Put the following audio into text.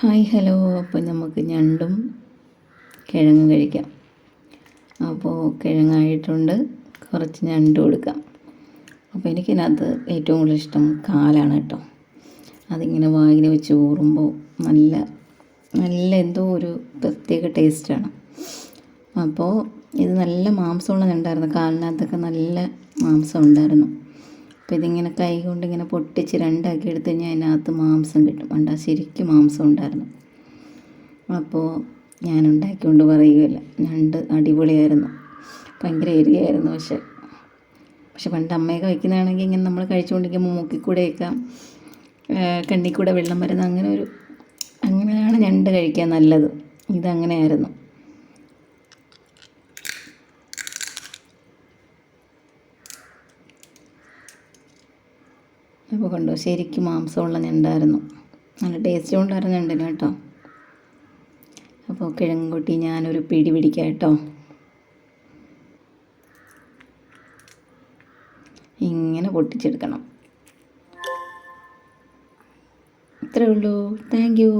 Hi hello. അപ്പോൾ നമുക്ക് ഞണ്ടും കിഴങ്ങും കഴിക്കാം. അപ്പോൾ കിഴങ്ങായിട്ടുണ്ട്, കുറച്ച് ഞണ്ട് കൊടുക്കാം. അപ്പോൾ എനിക്കിതിനകത്ത് ഏറ്റവും കൂടുതൽ ഇഷ്ടം കാലാണ് കേട്ടോ. അതിങ്ങനെ വായിൽ വെച്ച് ഊറുമ്പോൾ നല്ല നല്ല എന്തോ ഒരു പ്രത്യേക ടേസ്റ്റാണ്. അപ്പോൾ ഇത് നല്ല മാംസമുള്ള ഞണ്ടായിരുന്നു, കാലിനകത്തൊക്കെ നല്ല മാംസം ഉണ്ടായിരുന്നു. അപ്പോൾ ഇതിങ്ങനെ കൈ കൊണ്ട് ഇങ്ങനെ പൊട്ടിച്ച് രണ്ടാക്കി എടുത്ത് കഴിഞ്ഞാൽ അതിനകത്ത് മാംസം കിട്ടും. കണ്ടാ ശരിക്കും മാംസം ഉണ്ടായിരുന്നു. അപ്പോൾ ഞാൻ ഉണ്ടാക്കിക്കൊണ്ട് പറയുകയില്ല, ഞണ്ട് അടിപൊളിയായിരുന്നു, ഭയങ്കര എരിയായിരുന്നു. പക്ഷെ പണ്ട് അമ്മയൊക്കെ വയ്ക്കുന്നതാണെങ്കിൽ ഇങ്ങനെ നമ്മൾ കഴിച്ചുകൊണ്ടിരിക്കുമ്പോൾ മൂക്കിൽ കൂടെയൊക്കെ കണ്ണിൽ കൂടെ വെള്ളം വരുന്ന അങ്ങനെയാണ് ഞണ്ട് കഴിക്കാൻ നല്ലത്. ഇതങ്ങനെയായിരുന്നു. അപ്പോൾ കണ്ടോ, ശരിക്കും മാംസമുള്ള ഞണ്ടായിരുന്നു, നല്ല ടേസ്റ്റ് കൊണ്ടായിരുന്നു ഞണ്ടിന് കേട്ടോ. അപ്പോൾ കിഴങ്ങ് കൂട്ടി ഞാനൊരു പിടി പിടിക്കാം കേട്ടോ. ഇങ്ങനെ പൊട്ടിച്ചെടുക്കണം, ഇത്രയേ ഉള്ളൂ. Thank you.